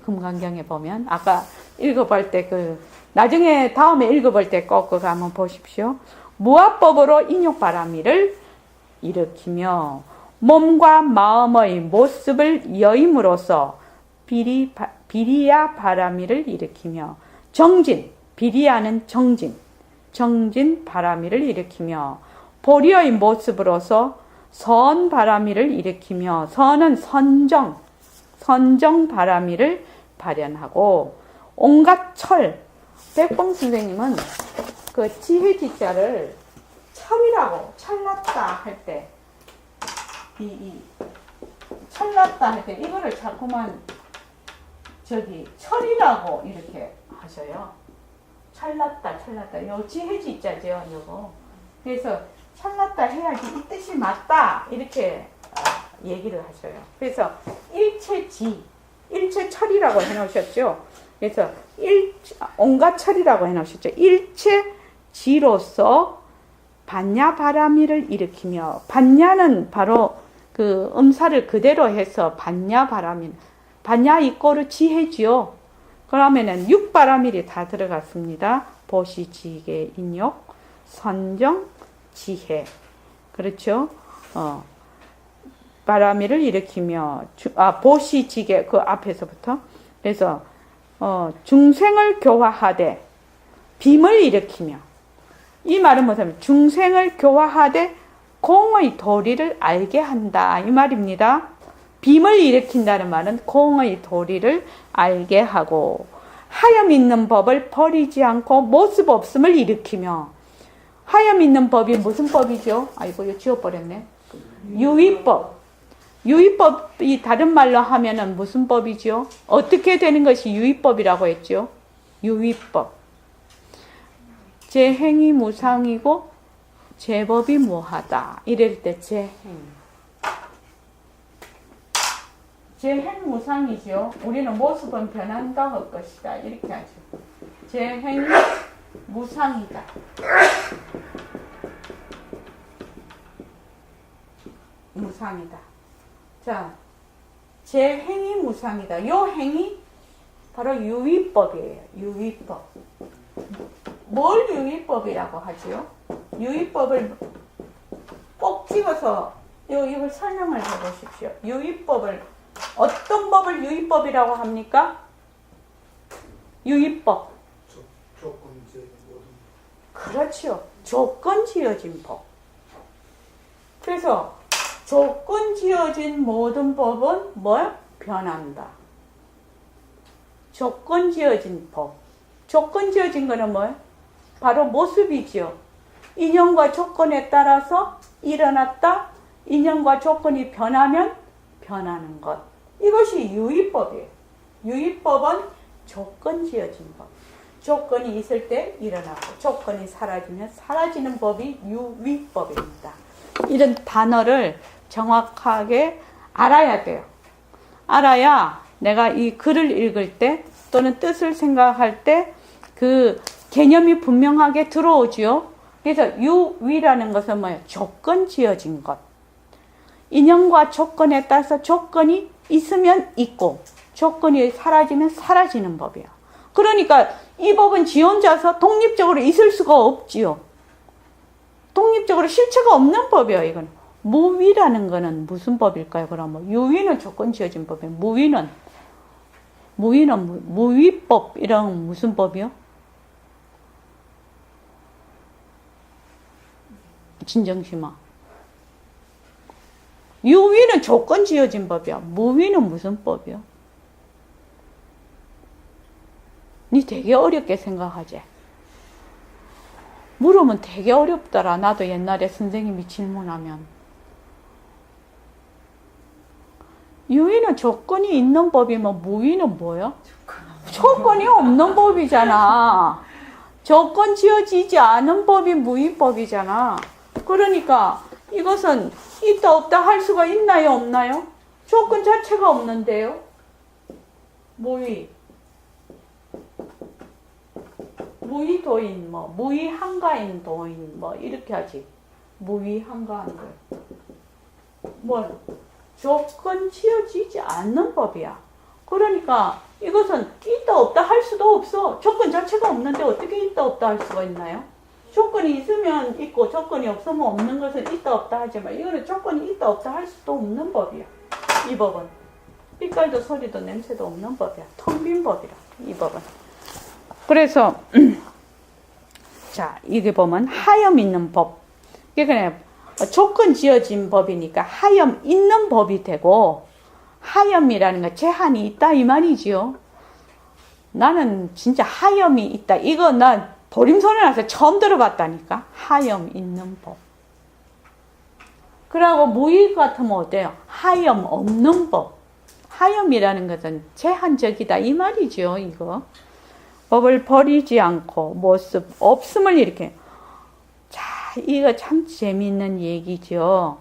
금강경에 보면 아까 읽어볼 때 나중에 다음에 읽어볼 때 꼭 그거 한번 보십시오. 무아법으로 인욕 바라밀을 일으키며 몸과 마음의 모습을 여임으로써 비리야 바라밀을 일으키며 비리야는 정진 바라밀을 일으키며 보리의 모습으로서 선 바라밀을 일으키며 선은 선정 바라밀을 발현하고 온갖 백봉 선생님은 그 지혜지자를 철이라고 철났다 할 때 철났다 할 때 이거를 자꾸만 철이라고 이렇게 하셔요. 철났다. 요 지혜지자죠, 요거. 그래서 철났다 해야지 이 뜻이 맞다 이렇게 얘기를 하셔요. 그래서 일체철이라고 해놓으셨죠. 그래서 온갖 철이라고 해놓으셨죠. 일체지로서 반야 바라밀을 일으키며 반야는 바로 그 음사를 그대로 해서 반야 바라밀 반야 이꼬르 지혜지요. 그러면은 육바라밀이 다 들어갔습니다. 보시지계 인욕 선정 지혜 그렇죠. 바라밀을 일으키며 보시지계 그 앞에서부터 그래서 중생을 교화하되 빔을 일으키며 이 말은 뭐냐면 중생을 교화하되 공의 도리를 알게 한다 이 말입니다. 빔을 일으킨다는 말은 공의 도리를 알게 하고 하염 있는 법을 버리지 않고 모습 없음을 일으키며 하염 있는 법이 무슨 법이죠? 아이고 이거 지워버렸네. 유의법이 다른 말로 하면은 무슨 법이죠? 어떻게 되는 것이 유의법이라고 했죠? 유의법. 제 행이 무상이고 제 법이 무하다. 이럴 때 제 행 무상이죠. 우리는 모습은 변한다 할 것이다. 이렇게 하죠. 제 행이 무상이다. 무상이다. 자, 제 행이 무상이다. 요 행이 바로 유의법이에요. 유의법. 뭘 유의법이라고 하죠? 유의법을 꼭 찍어서 이걸 설명을 해보십시오. 유의법을 어떤 법을 유의법이라고 합니까? 유의법. 그렇죠. 조건 지어진 법. 그래서 조건 지어진 모든 법은 뭐야? 변한다. 조건 지어진 법. 조건 지어진 거는 뭐야? 바로 모습이죠. 인연과 조건에 따라서 일어났다. 인연과 조건이 변하면 변하는 것. 이것이 유의법이에요. 유의법은 조건 지어진 법. 조건이 있을 때 일어나고 조건이 사라지면 사라지는 법이 유의법입니다. 이런 단어를 정확하게 알아야 돼요. 알아야 내가 이 글을 읽을 때 또는 뜻을 생각할 때 그 개념이 분명하게 들어오지요. 그래서 유의라는 것은 뭐예요? 조건 지어진 것. 인연과 조건에 따라서 조건이 있으면 있고 조건이 사라지면 사라지는 법이에요. 그러니까 이 법은 지 혼자서 독립적으로 있을 수가 없지요. 독립적으로 실체가 없는 법이에요. 이건 무위라는 거는 무슨 법일까요? 그러면 유위는 조건 지어진 법이에요. 무위는 무위법 이런 무슨 법이요? 진정심아. 유위는 조건 지어진 법이야. 무위는 무슨 법이야? 니 되게 어렵게 생각하지? 물으면 되게 어렵더라. 나도 옛날에 선생님이 질문하면. 유위는 조건이 있는 법이면 무위는 뭐야? 조건이 없는 법이잖아. 조건 지어지지 않은 법이 무위법이잖아. 그러니까 이것은 있다 없다 할 수가 있나요 없나요? 조건 자체가 없는데요. 무위. 무위 도인 뭐 무위 한가인 도인 뭐 이렇게 하지. 무위 한가한 거. 뭐 조건 지어지지 않는 법이야. 그러니까 이것은 있다 없다 할 수도 없어. 조건 자체가 없는데 어떻게 있다 없다 할 수가 있나요? 조건이 있으면 있고 조건이 없으면 없는 것은 있다 없다 하지만 이거는 조건이 있다 없다 할 수도 없는 법이야. 이 법은 빛깔도 소리도 냄새도 없는 법이야. 텅 빈 법이라 이 법은. 그래서 자 이게 보면 하염 있는 법. 그러니까 조건 지어진 법이니까 하염 있는 법이 되고, 하염이라는 거 제한이 있다 이 말이지요. 나는 진짜 하염이 있다. 이거 난 보림소리 나서 처음 들어봤다니까. 하염 있는 법. 그러고 무의 같으면 어때요? 하염 없는 법. 하염이라는 것은 제한적이다 이 말이죠. 이거 법을 버리지 않고 모습 없음을 이렇게. 자, 이거 참 재미있는 얘기죠.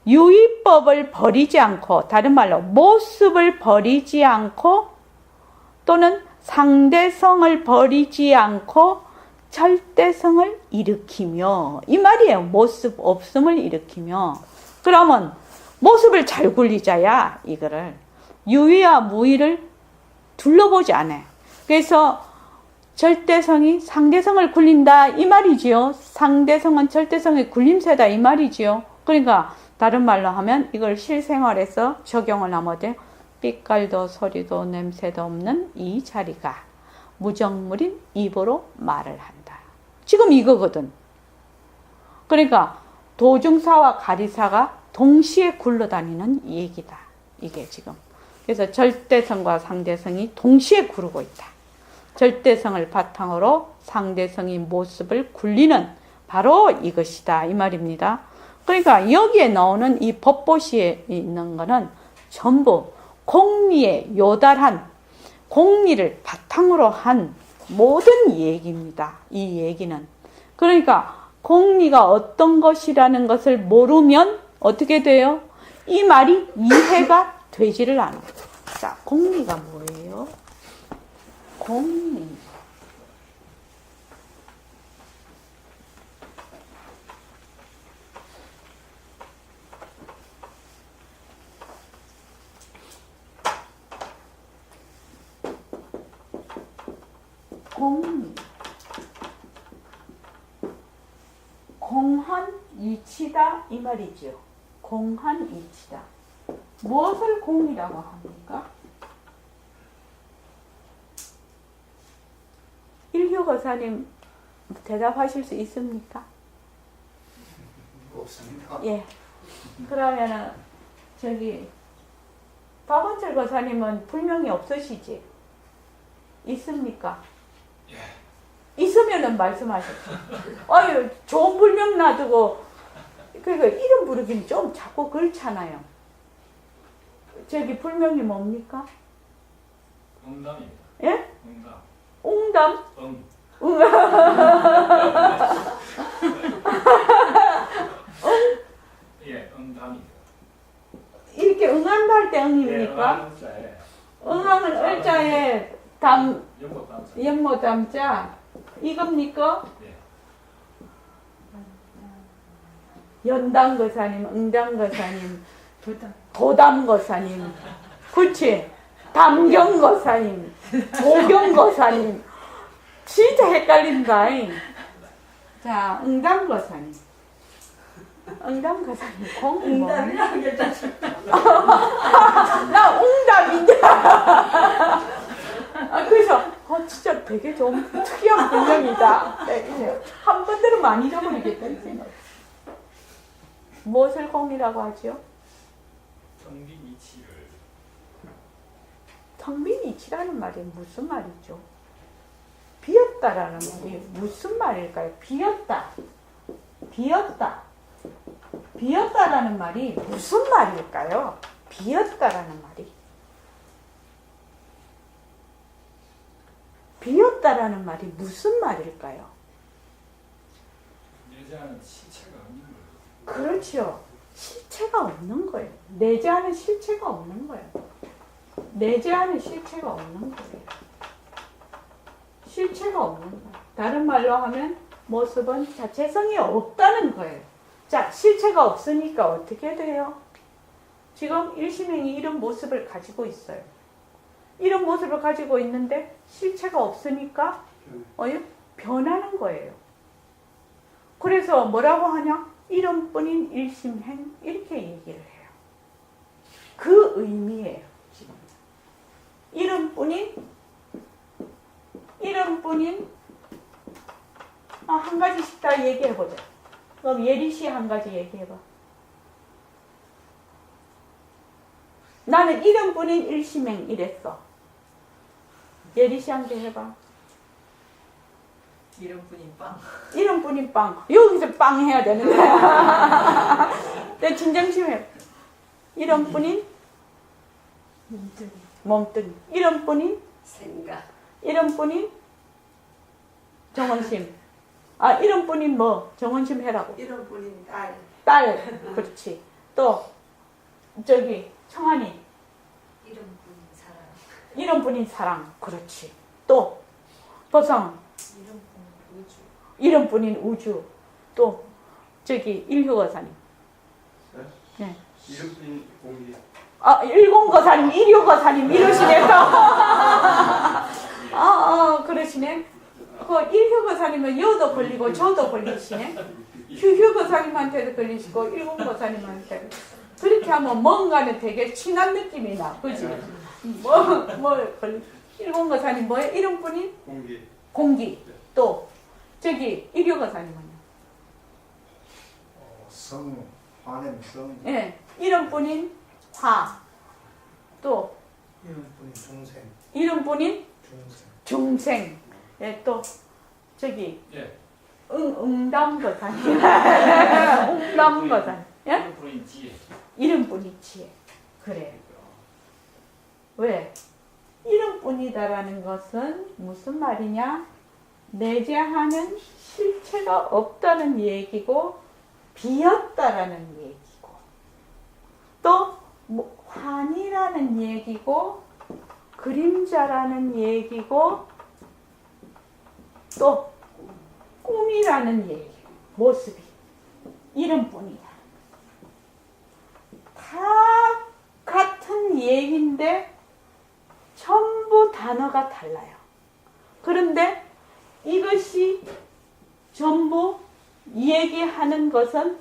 유의법을 버리지 않고, 다른 말로 모습을 버리지 않고, 또는 상대성을 버리지 않고 절대성을 일으키며, 이 말이에요. 모습 없음을 일으키며. 그러면 모습을 잘 굴리자야 이거를 유의와 무의를 둘러보지 않아요. 그래서 절대성이 상대성을 굴린다 이 말이지요. 상대성은 절대성의 굴림새다 이 말이지요. 그러니까 다른 말로 하면 이걸 실생활에서 적용을 하면 돼요. 빛깔도 소리도 냄새도 없는 이 자리가 무정물인 입으로 말을 한다. 지금 이거거든. 그러니까 도중사와 가리사가 동시에 굴러다니는 얘기다. 이게 지금. 그래서 절대성과 상대성이 동시에 구르고 있다. 절대성을 바탕으로 상대성의 모습을 굴리는 바로 이것이다. 이 말입니다. 그러니까 여기에 나오는 이 법보시에 있는 거는 전부 공리에 요달한, 공리를 바탕으로 한 모든 얘기입니다. 이 얘기는. 그러니까 공리가 어떤 것이라는 것을 모르면 어떻게 돼요? 이 말이 이해가 되지를 않아요. 자, 공리가 뭐예요? 공리. 공리. 공한 이치다 이 말이죠. 공한 이치다. 무엇을 공이라고 합니까? 일교 거사님 대답하실 수 있습니까? 없습니다. 예. 그러면은 저기 박원철 거사님은 불명이 없으시지? 있습니까? 예. 있으면은 말씀하십시오. 아유, 좋은 불명 놔두고 그러니까 이름 부르기는 좀 자꾸 그렇잖아요. 저기 불명이 뭡니까? 응답입니다. 예? 응답. 웅담? 응. 예, 응답입니다. 이렇게 응한다 할 때 예, 응입니까? 응답자에 응하면 을자에 담, 연못담자. 연모 담자 이겁니까? 예. 연담 거사님, 응담 거사님, 도담 거사님, 그렇지? 담경 거사님, 도경 거사님, 진짜 헷갈린다. 자, 응담 거사님, 응담 거사님, 공이 뭐? 응답이라는 게 좀. 나 웅담인데. 그래서 진짜 되게 좀 특이한 분명이다. 네, 한 번대로 많이 잊어버리겠다는 생각. 무엇을 공이라고 하죠? 정빈 이치를. 텅빈 이치라는 말이 무슨 말이죠? 비었다라는 말이 무슨 말일까요? 비었다. 비었다. 비었다라는 말이 무슨 말일까요? 비었다라는 말이. 비었다라는 말이 무슨 말일까요? 내재하는 실체가 없는 거예요. 그렇죠. 실체가 없는 거예요. 내재하는 실체가 없는 거예요. 내재하는 실체가 없는 거예요. 실체가 없는 거예요. 다른 말로 하면 모습은 자체성이 없다는 거예요. 자, 실체가 없으니까 어떻게 돼요? 지금 일심행이 이런 모습을 가지고 있어요. 이런 모습을 가지고 있는데 실체가 없으니까 변하는 거예요. 그래서 뭐라고 하냐? 이름뿐인 일심행 이렇게 얘기를 해요. 그 의미예요. 지금. 이름뿐인 한 가지씩 다 얘기해보자. 그럼 예리 씨 한 가지 얘기해봐. 나는 이름뿐인 일심행 이랬어. 예리 씨 한 개 해봐. 이름뿐인 빵. 이름뿐인 빵. 여기서 빵 해야 되는 거야. 내 진정심 해. 이름뿐인 몸뚱이. 이름뿐인 생각. 이름뿐인 정원심. 아, 이름뿐인 뭐? 정원심 해라고. 이름뿐인 딸. 딸. 그렇지. 또 저기 청한이. 이름뿐인 사람. 이름뿐인 사랑. 그렇지. 또 보성. 이름뿐인 우주. 이름뿐인 우주. 또 저기 일효거사님. 네. 이름뿐인 공기. 아, 일공거사님, 일효거사님 이러시네요. 그러시네. 그 일효거사님은 여도 걸리고 저도 걸리시네. 휴효거사님한테도 걸리시고 일공거사님한테. 그렇게 하면 뭔가는 되게 친한 느낌이 나. 그지? 일공거사님 뭐예요? 이름뿐인 공기. 공기. 또 저기 일효거사님은요? 성, 화냄 성. 예, 이름뿐인 화. 또 이름뿐인 중생. 이름뿐인 중생. 중생. 예, 또 저기 예. 응담거사님. 응담거사님. 예? 이름뿐인 지혜. 이름뿐인 지혜. 그래. 왜? 이름뿐이다라는 것은 무슨 말이냐? 내재하는 실체가 없다는 얘기고 비었다라는 얘기고 또 환이라는 얘기고 그림자라는 얘기고 또 꿈이라는 얘기, 모습이 이름뿐이다. 다 같은 얘기인데 전부 단어가 달라요. 그런데 이것이 전부 얘기하는 것은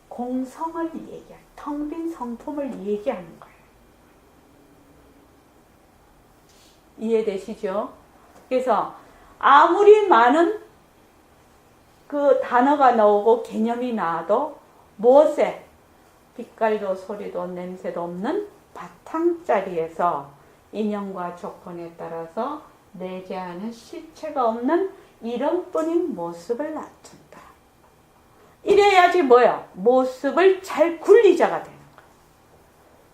공성을 얘기하는, 텅 빈 성품을 얘기하는 거예요. 이해되시죠? 그래서 아무리 많은 그 단어가 나오고 개념이 나와도 무엇에 빛깔도 소리도 냄새도 없는 바탕자리에서 인연과 조건에 따라서 내재하는 실체가 없는 이름뿐인 모습을 나타낸다. 이래야지 뭐야? 모습을 잘 굴리자가 되는 거야.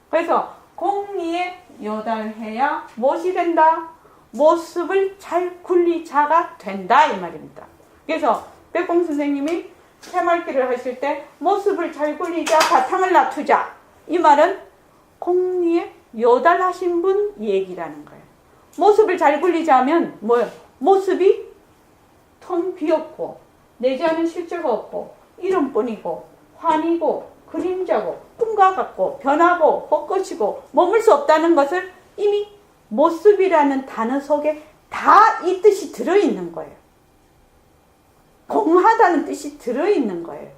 그래서 공리에 요달해야 무엇이 된다? 모습을 잘 굴리자가 된다 이 말입니다. 그래서 백공 선생님이 새말기를 하실 때 모습을 잘 굴리자, 바탕을 놔두자 이 말은 공리에 요달하신 분 얘기라는 거예요. 모습을 잘 굴리자면 뭐예요? 모습이 텅 비었고 내재하는 실체가 없고 이름뿐이고 환이고 그림자고 꿈과 같고 변하고 헛것이고 머물 수 없다는 것을 이미 모습이라는 단어 속에 다 이 뜻이 들어있는 거예요. 공하다는 뜻이 들어있는 거예요.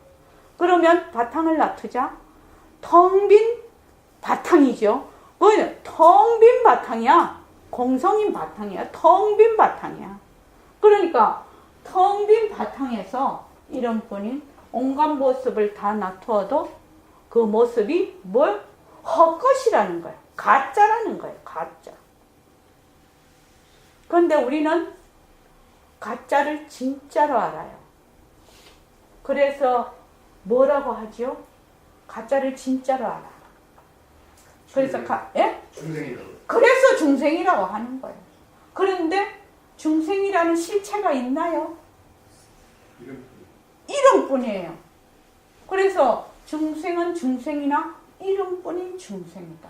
그러면 바탕을 놔두자. 텅 빈 바탕이죠. 뭐냐? 텅 빈 바탕이야. 공성인 바탕이야. 텅 빈 바탕이야. 그러니까 텅 빈 바탕에서 이름뿐인 온갖 모습을 다 놔두어도 그 모습이 뭘? 헛것이라는 거예요. 가짜라는 거예요. 가짜. 그런데 우리는 가짜를 진짜로 알아요. 그래서 뭐라고 하죠? 가짜를 진짜로 알아. 그래서 중생이라고. 그래서 중생이라고 하는 거예요. 그런데 중생이라는 실체가 있나요? 이름 이름뿐이에요. 그래서 중생은 중생이나 이름뿐인 중생이다.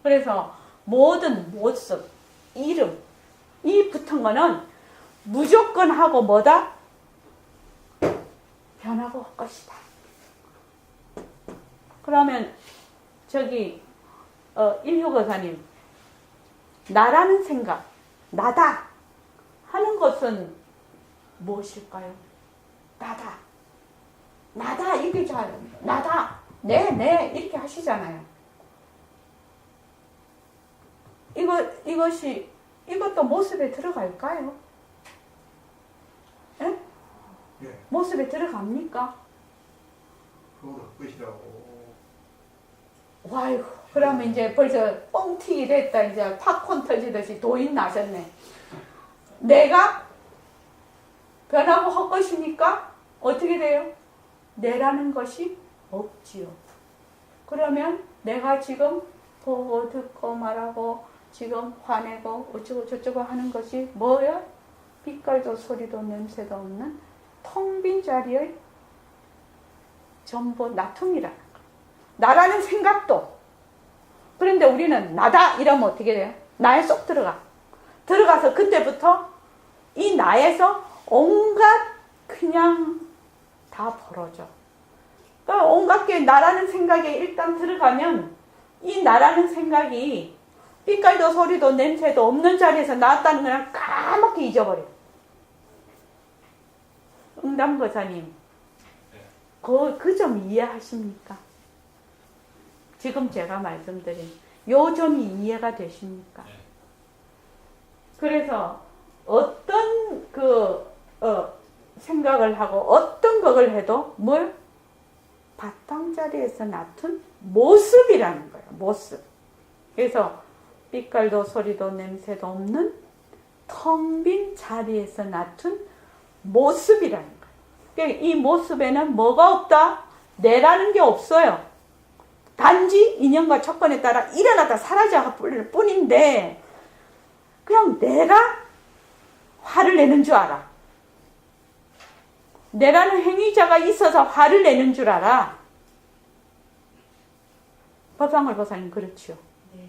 그래서 모든 모습, 이름, 이 붙은 거는 무조건 하고 뭐다? 변하고 할 것이다. 그러면 저기 일효거사님, 나라는 생각, 나다 하는 것은 무엇일까요? 나다. 나다 이렇게 잘 나다. 네 이렇게 하시잖아요. 이것도 모습에 들어갈까요? 예? 예. 모습에 들어갑니까? 그거를 끝이라고. 와이고, 그러면 이제 벌써 뻥튀기 됐다. 이제 팝콘 터지듯이 도인 나셨네. 내가 변하고 할 것이니까 어떻게 돼요? 내라는 것이 없지요. 그러면 내가 지금 보고 듣고 말하고 지금 화내고 어쩌고 저쩌고 하는 것이 뭐야? 빛깔도 소리도 냄새도 없는 텅 빈 자리의 전부 나툼이라는 거예요. 나라는 생각도. 그런데 우리는 나다 이러면 어떻게 돼요? 나에 쏙 들어가서 그때부터 이 나에서 온갖 그냥 다 벌어져. 그러니까 온갖 게 나라는 생각에 일단 들어가면 이 나라는 생각이 빛깔도 소리도 냄새도 없는 자리에서 나왔다는 걸 까맣게 잊어버려. 응담거사님, 그 점 이해하십니까? 지금 제가 말씀드린 요 점이 이해가 되십니까? 그래서 어떤 생각을 하고 어떤 것을 해도 뭘? 바탕자리에서 나툰 모습이라는 거예요. 모습. 그래서 빛깔도 소리도 냄새도 없는 텅 빈 자리에서 나툰 모습이라는 거예요. 그러니까 이 모습에는 뭐가 없다? 내라는 게 없어요. 단지 인연과 조건에 따라 일어났다 사라져 버릴 뿐인데 그냥 내가 화를 내는 줄 알아. 내라는 행위자가 있어서 화를 내는 줄 알아. 법상을 보사님 그렇죠. 네.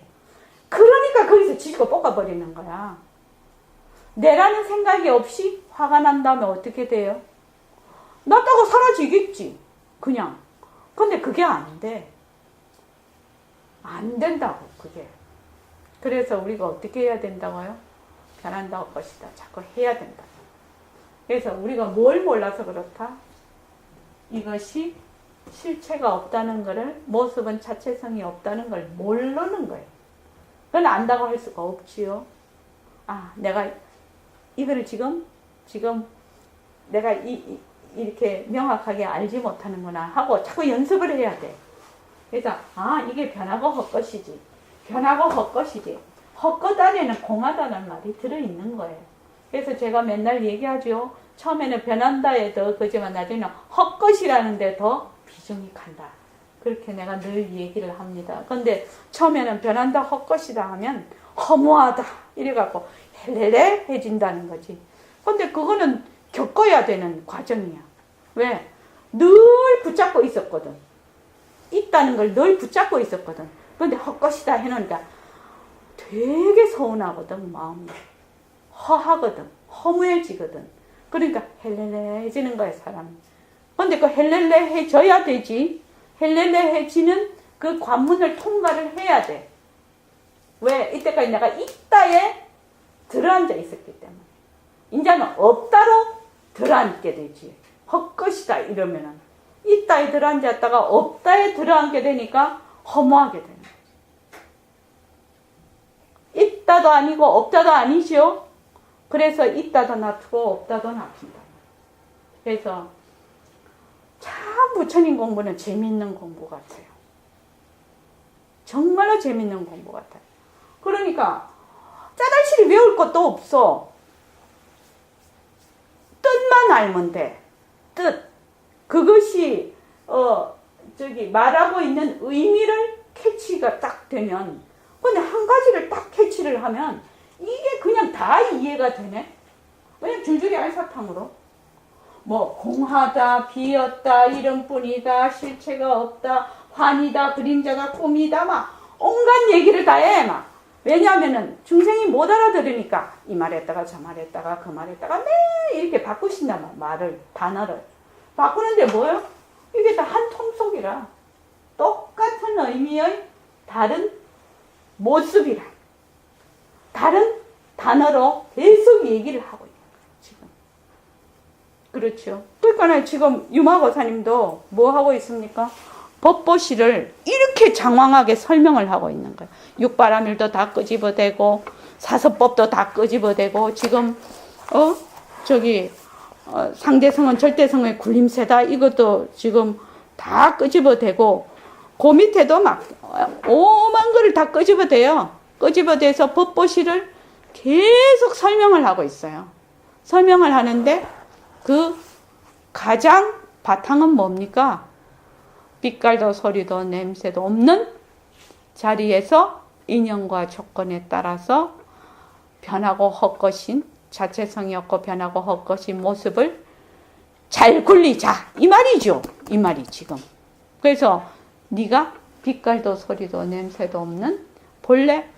그러니까 거기서 지지고 볶아버리는 거야. 내라는 생각이 없이 화가 난 다음에 어떻게 돼요? 났다고 사라지겠지. 그냥. 근데 그게 안 돼. 안 된다고 그게. 그래서 우리가 어떻게 해야 된다고요? 변한다고 것이다. 자꾸 해야 된다. 그래서 우리가 뭘 몰라서 그렇다? 이것이 실체가 없다는 것을, 모습은 자체성이 없다는 걸 모르는 거예요. 그건 안다고 할 수가 없지요. 아, 내가 이거를 지금 내가 이렇게 명확하게 알지 못하는구나 하고 자꾸 연습을 해야 돼. 그래서 이게 변하고 헛것이지. 변하고 헛것이지. 헛것 안에는 공하다는 말이 들어있는 거예요. 그래서 제가 맨날 얘기하죠. 처음에는 변한다에 더 그지만 나중에는 헛것이라는 데 더 비중이 간다. 그렇게 내가 늘 얘기를 합니다. 근데 처음에는 변한다 헛것이다 하면 허무하다 이래갖고 헬레레해진다는 거지. 근데 그거는 겪어야 되는 과정이야. 왜? 늘 붙잡고 있었거든. 있다는 걸 늘 붙잡고 있었거든. 근데 헛것이다 해놓으니까 되게 서운하거든. 마음이 허하거든. 허무해지거든. 그러니까 헬렐레해지는 거야 사람이. 근데 그 헬렐레해져야 되지. 헬렐레해지는 그 관문을 통과를 해야 돼. 왜? 이때까지 내가 있다에 들어앉아 있었기 때문에. 이제는 없다로 들어앉게 되지. 헛것이다 이러면은 있다에 들어앉았다가 없다에 들어앉게 되니까 허무하게 되는 거지. 있다도 아니고 없다도 아니죠. 그래서 있다도 놔두고 없다도 놔둔다. 그래서 참 부처님 공부는 재밌는 공부 같아요. 정말로 재밌는 공부 같아요. 그러니까 짜잘시리 외울 것도 없어. 뜻만 알면 돼. 뜻. 그것이 말하고 있는 의미를 캐치가 딱 되면, 근데 한 가지를 딱 캐치를 하면 이게 그냥 다 이해가 되네. 그냥 줄줄이 알사탕으로. 뭐 공하다, 비었다, 이름뿐이다, 실체가 없다, 환이다, 그림자가 꿈이다, 막 온갖 얘기를 다 해. 막 왜냐하면은 중생이 못 알아들으니까 이 말했다가 저 말했다가 그 말했다가 매일 이렇게 바꾸신단 말을, 단어를 바꾸는데 뭐예요? 이게 다 한 통속이라 똑같은 의미의 다른 모습이라 다른 단어로 계속 얘기를 하고 있는 거예요, 지금. 그렇죠. 그러니까 지금 유마고사님도 뭐 하고 있습니까? 법보시를 이렇게 장황하게 설명을 하고 있는 거예요. 육바라밀도 다 끄집어대고 사서법도 다 끄집어대고 지금 상대성은 절대성의 굴림새다 이것도 지금 다 끄집어대고 그 밑에도 막 오만 거를 다 끄집어대요. 끄집어대서 법보시를 계속 설명을 하고 있어요. 설명을 하는데 그 가장 바탕은 뭡니까? 빛깔도 소리도 냄새도 없는 자리에서 인연과 조건에 따라서 변하고 헛것인 자체성이 없고 변하고 헛것인 모습을 잘 굴리자 이 말이죠. 이 말이 지금. 그래서 네가 빛깔도 소리도 냄새도 없는 본래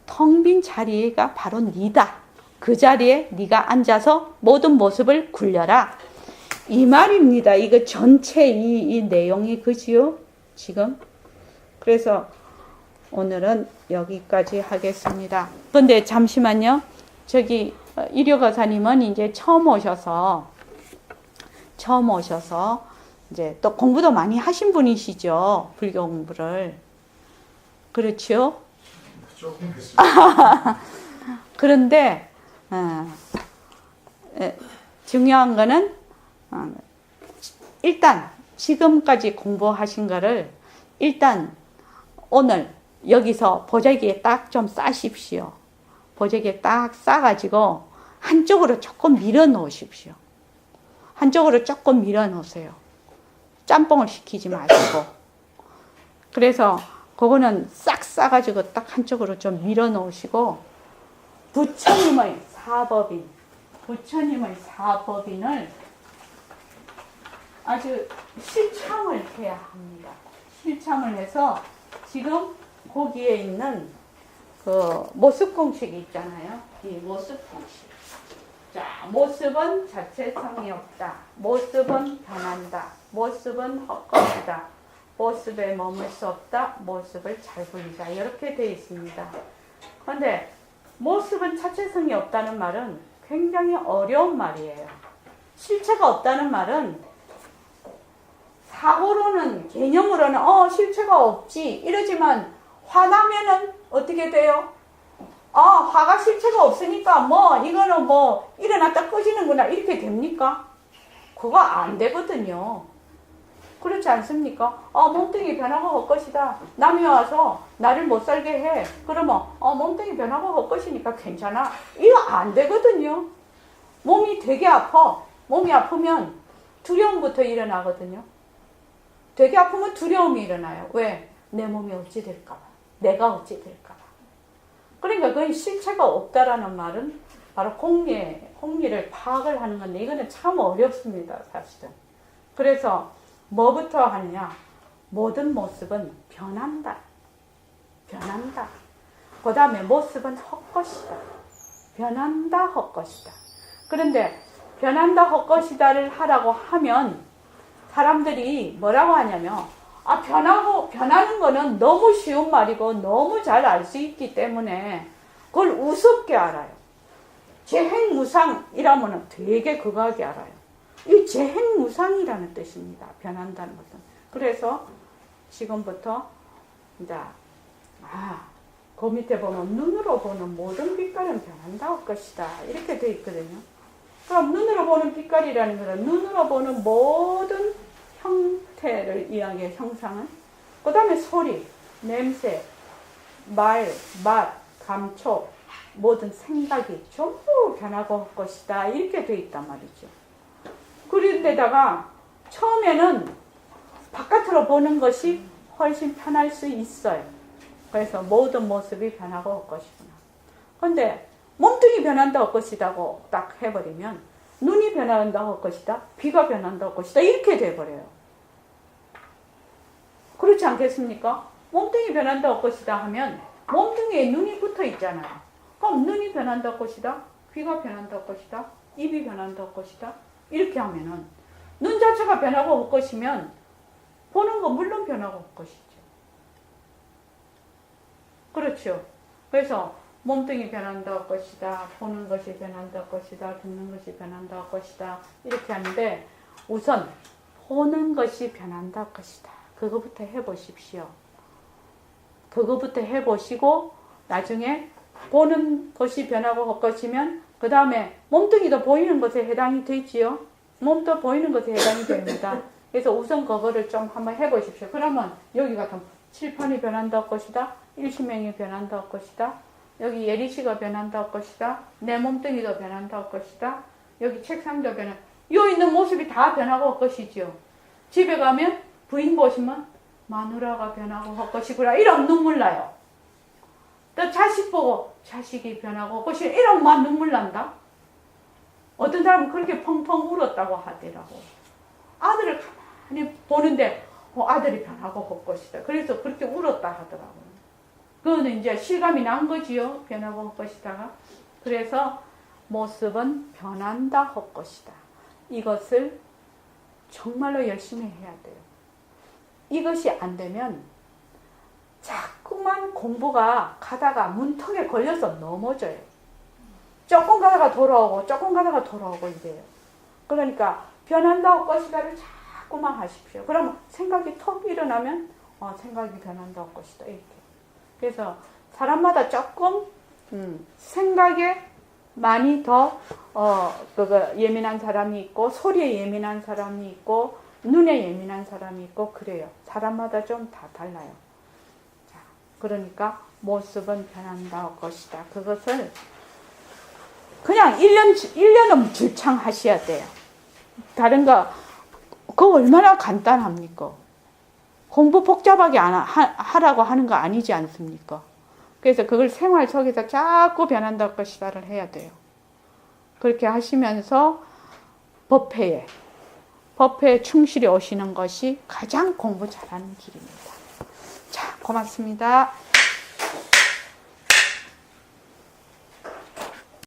텅 빈 자리가 바로 네다. 그 자리에 네가 앉아서 모든 모습을 굴려라. 이 말입니다. 이거 전체 이 내용이 그지요? 지금. 그래서 오늘은 여기까지 하겠습니다. 근데 잠시만요. 저기 일요가사님은 이제 처음 오셔서 이제 또 공부도 많이 하신 분이시죠. 불교 공부를. 그렇죠? 조금 했습니다. 그런데 중요한 거는 일단 지금까지 공부하신 거를 일단 오늘 여기서 보자기에 딱 좀 싸십시오. 보자기에 딱 싸가지고 한쪽으로 조금 밀어 놓으십시오. 한쪽으로 조금 밀어 놓으세요. 짬뽕을 시키지 마시고. 그래서 그거는 싹 싸가지고 딱 한쪽으로 좀 밀어 놓으시고 부처님의 사법인을 아주 실참을 해야 합니다. 실참을 해서 지금 거기에 있는 그 모습공식이 있잖아요. 이 모습공식. 자, 모습은 자체성이 없다. 모습은 변한다. 모습은 헛것이다. 모습에 머물 수 없다. 모습을 잘 굴리자. 이렇게 되어 있습니다. 그런데 모습은 자체성이 없다는 말은 굉장히 어려운 말이에요. 실체가 없다는 말은 사고로는 개념으로는 실체가 없지 이러지만 화나면은 어떻게 돼요? 화가 실체가 없으니까 이거는 일어났다 꺼지는구나 이렇게 됩니까? 그거 안 되거든요. 그렇지 않습니까? 몸뚱이 변하고 헛것이다. 남이 와서 나를 못 살게 해. 그러면 몸뚱이 변하고 헛것이니까 괜찮아. 이거 안 되거든요. 몸이 되게 아파. 몸이 아프면 두려움부터 일어나거든요. 되게 아프면 두려움이 일어나요. 왜? 내 몸이 어찌 될까봐. 내가 어찌 될까봐. 그러니까 그건 실체가 없다라는 말은 바로 공리를 파악을 하는 건데 이거는 참 어렵습니다. 사실은. 그래서 뭐부터 하느냐? 모든 모습은 변한다. 변한다. 그 다음에 모습은 헛것이다. 변한다, 헛것이다. 그런데 변한다, 헛것이다를 하라고 하면 사람들이 뭐라고 하냐면 변하는 거는 너무 쉬운 말이고 너무 잘 알 수 있기 때문에 그걸 우습게 알아요. 재행무상이라면 되게 극하게 알아요. 이 재행무상이라는 뜻입니다. 변한다는 것은. 그래서 지금부터 이제 그 밑에 보면 눈으로 보는 모든 빛깔은 변한다 할 것이다. 이렇게 되어 있거든요. 그럼 눈으로 보는 빛깔이라는 것은 눈으로 보는 모든 형태를 이야기해 형상은. 그 다음에 소리, 냄새, 말, 맛, 감촉, 모든 생각이 전부 변하고 할 것이다. 이렇게 되어 있단 말이죠. 그런데다가 처음에는 바깥으로 보는 것이 훨씬 편할 수 있어요. 그래서 모든 모습이 변하고 할 것이구나. 그런데 몸뚱이 변한다 할 것이다고 딱 해버리면 눈이 변한다 할 것이다, 귀가 변한다 할 것이다 이렇게 돼버려요. 그렇지 않겠습니까? 몸뚱이 변한다 할 것이다 하면 몸뚱이에 눈이 붙어 있잖아요. 그럼 눈이 변한다 할 것이다, 귀가 변한다 할 것이다, 입이 변한다 할 것이다 이렇게 하면은 눈 자체가 변하고 할 것이면 보는 거 물론 변하고 할 것이죠. 그렇죠. 그래서 몸뚱이 변한다 할 것이다, 보는 것이 변한다 할 것이다, 듣는 것이 변한다 할 것이다 이렇게 하는데 우선 보는 것이 변한다 할 것이다. 그거부터 해보십시오. 그거부터 해보시고 나중에 보는 것이 변하고 할 것이면 그 다음에 몸뚱이도 보이는 것에 해당이 되지요. 몸도 보이는 것에 해당이 됩니다. 그래서 우선 그거를 좀 한번 해보십시오. 그러면 여기 같은 칠판이 변한다 할 것이다, 일시명이 변한다 할 것이다, 여기 예리씨가 변한다 할 것이다, 내 몸뚱이도 변한다 할 것이다, 여기 책상도 변한다, 요 있는 모습이 다 변하고 할 것이지요. 집에 가면 부인 보시면 마누라가 변하고 할 것이구나 이런 눈물 나요. 또 자식 보고 자식이 변하고 할 것이구나 이런 막 눈물 난다. 어떤 사람은 그렇게 펑펑 울었다고 하더라고. 아들을 가만히 보는데 아들이 변하고 할 것이다. 그래서 그렇게 울었다 하더라고요. 그거는 이제 실감이 난 거지요. 변하고 할 것이다가. 그래서 모습은 변한다 할 것이다. 이것을 정말로 열심히 해야 돼요. 이것이 안 되면 자꾸만 공부가 가다가 문턱에 걸려서 넘어져요. 조금 가다가 돌아오고 조금 가다가 돌아오고 이래요. 그러니까 변한다 할 것이다를 자꾸만 하십시오. 그러면 생각이 턱 일어나면 생각이 변한다 할 것이다 이렇게. 그래서 사람마다 조금 생각에 많이 더 예민한 사람이 있고 소리에 예민한 사람이 있고 눈에 예민한 사람이 있고 그래요. 사람마다 좀 다 달라요. 자, 그러니까 모습은 변한다 할 것이다. 그것을 그냥 1년은 줄창 하셔야 돼요. 다른 거 그거 얼마나 간단합니까? 공부 복잡하게 하라고 하는 거 아니지 않습니까? 그래서 그걸 생활 속에서 자꾸 변한다 할 것이다를 해야 돼요. 그렇게 하시면서 법회에 충실히 오시는 것이 가장 공부 잘하는 길입니다. 자, 고맙습니다.